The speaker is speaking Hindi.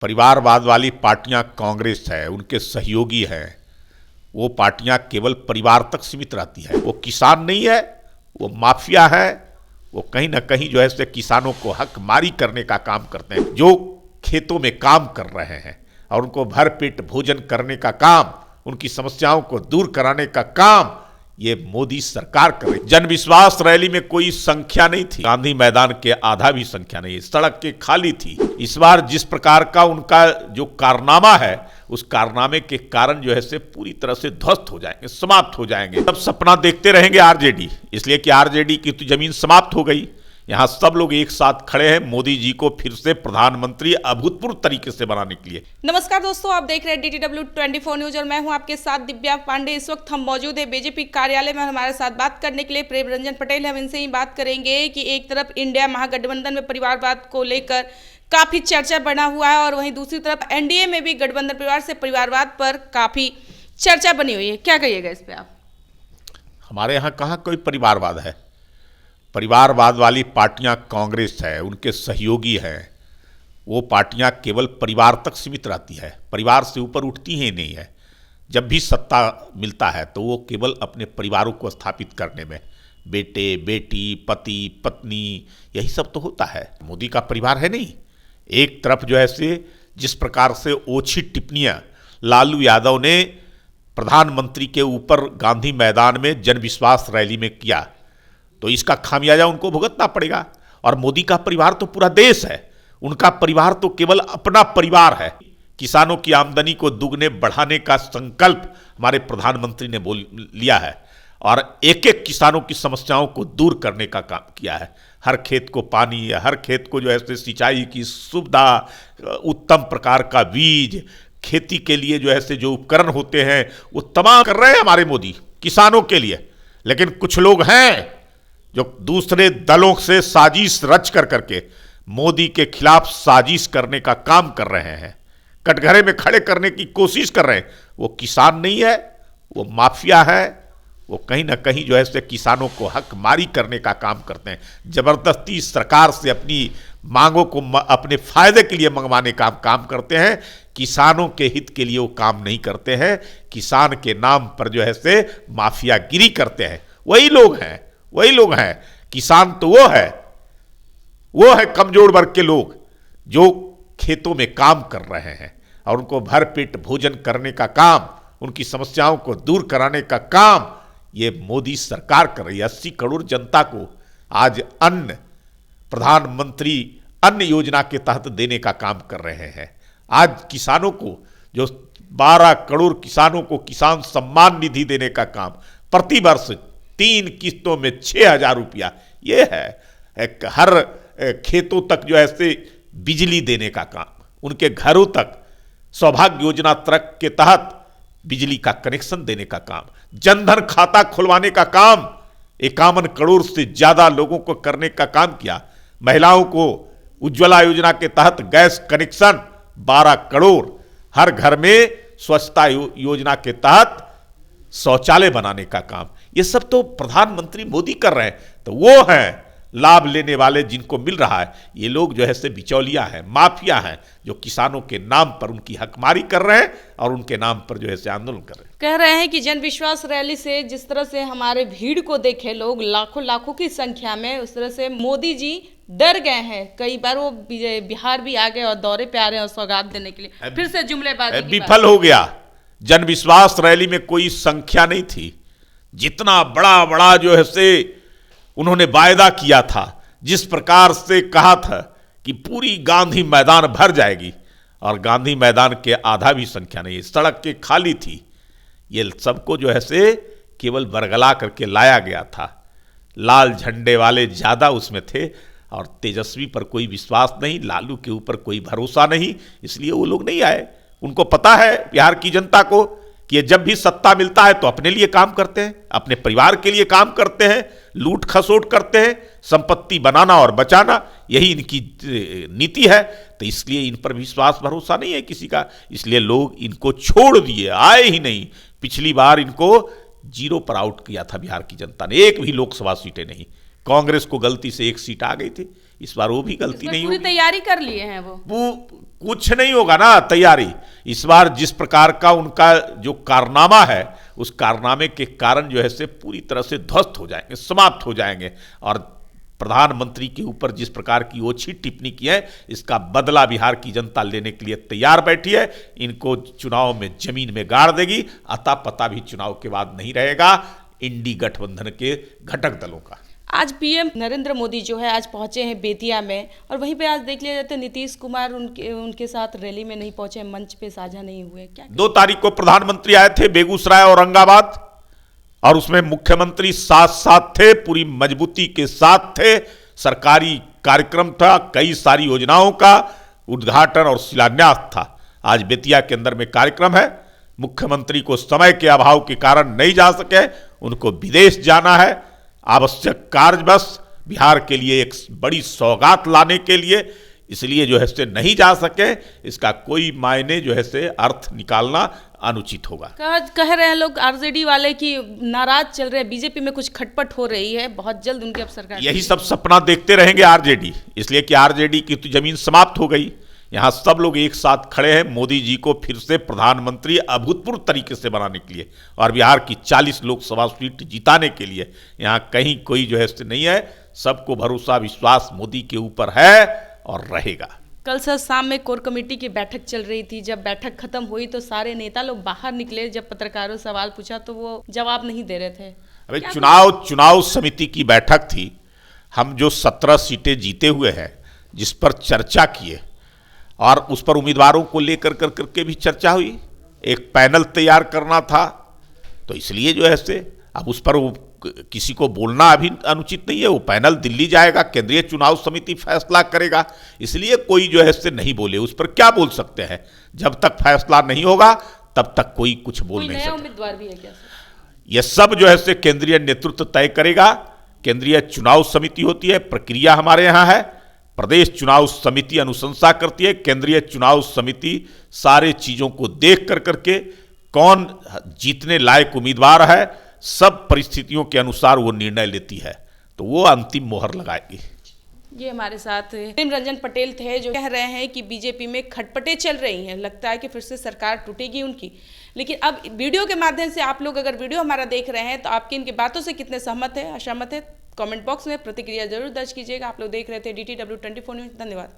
परिवारवाद वाली पार्टियां कांग्रेस है, उनके सहयोगी हैं, वो पार्टियां केवल परिवार तक सीमित रहती है। वो किसान नहीं है, वो माफिया है। वो कहीं ना कहीं जो है से किसानों को हकमारी करने का काम करते हैं। जो खेतों में काम कर रहे हैं और उनको भरपेट भोजन करने का काम, उनकी समस्याओं को दूर कराने का काम ये मोदी सरकार कर रही। जन विश्वास रैली में कोई संख्या नहीं थी, गांधी मैदान के आधा भी संख्या नहीं, सड़क के खाली थी। इस बार जिस प्रकार का उनका जो कारनामा है, उस कारनामे के कारण जो है से पूरी तरह से ध्वस्त हो जाएंगे, समाप्त हो जाएंगे। सब सपना देखते रहेंगे आरजेडी, इसलिए कि आरजेडी की तो जमीन समाप्त हो गई। यहां सब लोग एक साथ खड़े हैं मोदी जी को फिर से प्रधानमंत्री अभूतपूर्व तरीके से बनाने के लिए। नमस्कार दोस्तों, आप देख रहे हैं DTW 24 न्यूज और मैं हूं आपके साथ दिव्या पांडे। इस वक्त हम मौजूद है बीजेपी कार्यालय में। हमारे साथ बात करने के लिए प्रेम रंजन पटेल, हम इनसे ही बात करेंगे कि एक तरफ इंडिया महागठबंधन में परिवारवाद को लेकर काफी चर्चा बना हुआ है और वहीं दूसरी तरफ एनडीए में भी गठबंधन परिवार से परिवारवाद पर काफी चर्चा बनी हुई है। क्या कहिएगा इस पे आप? हमारे यहाँ कहाँ कोई परिवारवाद है। परिवारवाद वाली पार्टियां कांग्रेस है, उनके सहयोगी हैं। वो पार्टियां केवल परिवार तक सीमित रहती है, परिवार से ऊपर उठती ही नहीं है। जब भी सत्ता मिलता है तो वो केवल अपने परिवारों को स्थापित करने में, बेटे बेटी पति पत्नी, यही सब तो होता है। मोदी का परिवार है नहीं। एक तरफ जो है से जिस प्रकार से ओछी टिप्पणियां लालू यादव ने प्रधानमंत्री के ऊपर गांधी मैदान में जन विश्वास रैली में किया, तो इसका खामियाजा उनको भुगतना पड़ेगा। और मोदी का परिवार तो पूरा देश है, उनका परिवार तो केवल अपना परिवार है। किसानों की आमदनी को दुगने बढ़ाने का संकल्प हमारे प्रधानमंत्री ने बोल लिया है और एक एक किसानों की समस्याओं को दूर करने का काम किया है। हर खेत को पानी, हर खेत को जो है सिंचाई की सुविधा, उत्तम प्रकार का बीज, खेती के लिए जो है जो उपकरण होते हैं, वो तमाम कर रहे हैं हमारे मोदी किसानों के लिए। लेकिन कुछ लोग हैं जो दूसरे दलों से साजिश रच कर करके मोदी के खिलाफ साजिश करने का काम कर रहे हैं, कटघरे में खड़े करने की कोशिश कर रहे हैं। वो किसान नहीं है, वो माफिया है। वो कहीं ना कहीं जो है से किसानों को हकमारी करने का काम करते हैं, जबरदस्ती सरकार से अपनी मांगों को अपने फायदे के लिए मंगवाने का काम करते हैं। किसानों के हित के लिए वो काम नहीं करते हैं, किसान के नाम पर जो है से माफियागिरी करते हैं। वही लोग हैं। किसान तो वो है कमजोर वर्ग के लोग जो खेतों में काम कर रहे हैं और उनको भरपेट भोजन करने का काम, उनकी समस्याओं को दूर कराने का काम ये मोदी सरकार कर रही है। 80 करोड़ जनता को आज प्रधानमंत्री अन्न योजना के तहत देने का काम कर रहे हैं। आज किसानों को जो 12 करोड़ किसानों को किसान सम्मान निधि देने का काम, प्रति वर्ष 3 किस्तों में 6,000 रुपया, ये है। हर खेतों तक जो है से बिजली देने का काम, उनके घरों तक सौभाग्य योजना ट्रक के तहत बिजली का कनेक्शन देने का काम, जनधन खाता खुलवाने का काम 51 करोड़ से ज्यादा लोगों को करने का काम किया। महिलाओं को उज्ज्वला योजना के तहत गैस कनेक्शन 12 करोड़, हर घर में स्वच्छता योजना के तहत शौचालय बनाने का काम, ये सब तो प्रधानमंत्री मोदी कर रहे हैं। तो वो हैं लाभ लेने वाले जिनको मिल रहा है। ये लोग जो है से बिचौलिया हैं, माफिया हैं, जो किसानों के नाम पर उनकी हकमारी कर रहे हैं और उनके नाम पर जो है से आंदोलन कर रहे हैं। कह रहे हैं कि जन विश्वास रैली से जिस तरह से हमारे भीड़ को देखे लोग लाखों की संख्या में, उस तरह से मोदी जी डर गए हैं। कई बार वो बिहार भी आ गए और दौरे पे आ रहे हैं और सौगात देने के लिए, फिर से जुमलेबाजी विफल हो गया। जन विश्वास रैली में कोई संख्या नहीं थी। जितना बड़ा जो है से उन्होंने वायदा किया था, जिस प्रकार से कहा था कि पूरी गांधी मैदान भर जाएगी, और गांधी मैदान के आधा भी संख्या नहीं, सड़क के खाली थी। ये सबको जो है से केवल बरगला करके लाया गया था। लाल झंडे वाले ज्यादा उसमें थे और तेजस्वी पर कोई विश्वास नहीं, लालू के ऊपर कोई भरोसा नहीं, इसलिए वो लोग नहीं आए। उनको पता है बिहार की जनता को कि ये जब भी सत्ता मिलता है तो अपने लिए काम करते हैं, अपने परिवार के लिए काम करते हैं, लूट खसोट करते हैं, संपत्ति बनाना और बचाना, यही इनकी नीति है। तो इसलिए इन पर विश्वास भरोसा नहीं है किसी का, इसलिए लोग इनको छोड़ दिए, आए ही नहीं। पिछली बार इनको 0 पर आउट किया था बिहार की जनता ने, एक भी लोकसभा सीटें नहीं। कांग्रेस को गलती से 1 सीट आ गई थी, इस बार वो भी गलती नहीं पूरी होगी। तैयारी कर लिए हैं वो कुछ नहीं होगा ना तैयारी। इस बार जिस प्रकार का उनका जो कारनामा है, उस कारनामे के कारण जो है से पूरी तरह से ध्वस्त हो जाएंगे, समाप्त हो जाएंगे। और प्रधानमंत्री के ऊपर जिस प्रकार की ओछी टिप्पणी की है, इसका बदला बिहार की जनता लेने के लिए तैयार बैठी है। इनको चुनाव में जमीन में गाड़ देगी। अता पता भी चुनाव के बाद नहीं रहेगा इंडी गठबंधन के घटक दलों का। आज पीएम नरेंद्र मोदी जो है आज पहुंचे हैं बेतिया में, और वहीं पे आज देख लिया जाता है नीतीश कुमार उनके साथ रैली में नहीं पहुंचे, मंच पे साझा नहीं हुए। क्या 2 तारीख को प्रधानमंत्री आए थे बेगूसराय और औरंगाबाद, और उसमें मुख्यमंत्री साथ साथ थे, पूरी मजबूती के साथ थे। सरकारी कार्यक्रम था, कई सारी योजनाओं का उद्घाटन और शिलान्यास था। आज बेतिया के अंदर में कार्यक्रम है। मुख्यमंत्री को समय के अभाव के कारण नहीं जा सके, उनको विदेश जाना है आवश्यक कार्य बस बिहार के लिए एक बड़ी सौगात लाने के लिए, इसलिए जो है से नहीं जा सके। इसका कोई मायने जो है से अर्थ निकालना अनुचित होगा। कह रहे हैं लोग आरजेडी वाले कि नाराज चल रहे हैं, बीजेपी में कुछ खटपट हो रही है, बहुत जल्द उनकी अब सरकार। यही सब सपना देखते रहेंगे आरजेडी, इसलिए कि आरजेडी की तो जमीन समाप्त हो गई। यहाँ सब लोग एक साथ खड़े हैं मोदी जी को फिर से प्रधानमंत्री अभूतपूर्व तरीके से बनाने के लिए और बिहार की 40 लोकसभा सीट जिताने के लिए। यहाँ कहीं कोई जो है नहीं है, सबको भरोसा विश्वास मोदी के ऊपर है और रहेगा। कल सर शाम में कोर कमेटी की बैठक चल रही थी। जब बैठक खत्म हुई तो सारे नेता लोग बाहर निकले। जब पत्रकारों से सवाल पूछा तो वो जवाब नहीं दे रहे थे। अबे चुनाव समिति की बैठक थी। हम जो 17 सीटें जीते हुए हैं, जिस पर चर्चा किए और उस पर उम्मीदवारों को लेकर करके भी चर्चा हुई। एक पैनल तैयार करना था, तो इसलिए जो है से अब उस पर किसी को बोलना अभी अनुचित नहीं है। वो पैनल दिल्ली जाएगा, केंद्रीय चुनाव समिति फैसला करेगा, इसलिए कोई जो है से नहीं बोले। उस पर क्या बोल सकते हैं? जब तक फैसला नहीं होगा तब तक कोई कुछ बोल नहीं सकता। उम्मीदवार भी है क्या? यह सब जो है से केंद्रीय नेतृत्व तय करेगा। केंद्रीय चुनाव समिति होती है, प्रक्रिया हमारे यहाँ है। प्रदेश चुनाव समिति अनुशंसा करती है, केंद्रीय चुनाव समिति सारे चीजों को देख करके कौन जीतने लायक उम्मीदवार है, सब परिस्थितियों के अनुसार वो निर्णय लेती है, तो वो अंतिम मोहर लगाएगी। ये हमारे साथ प्रेम रंजन पटेल थे, जो कह रहे हैं कि बीजेपी में खटपटें चल रही हैं, लगता है कि फिर से सरकार टूटेगी उनकी। लेकिन अब वीडियो के माध्यम से आप लोग अगर वीडियो हमारा देख रहे हैं तो आपकी इनकी बातों से कितने सहमत है, असहमत है, कमेंट बॉक्स में प्रतिक्रिया जरूर दर्ज कीजिएगा। आप लोग देख रहे थे DTW 24 न्यूज़। धन्यवाद।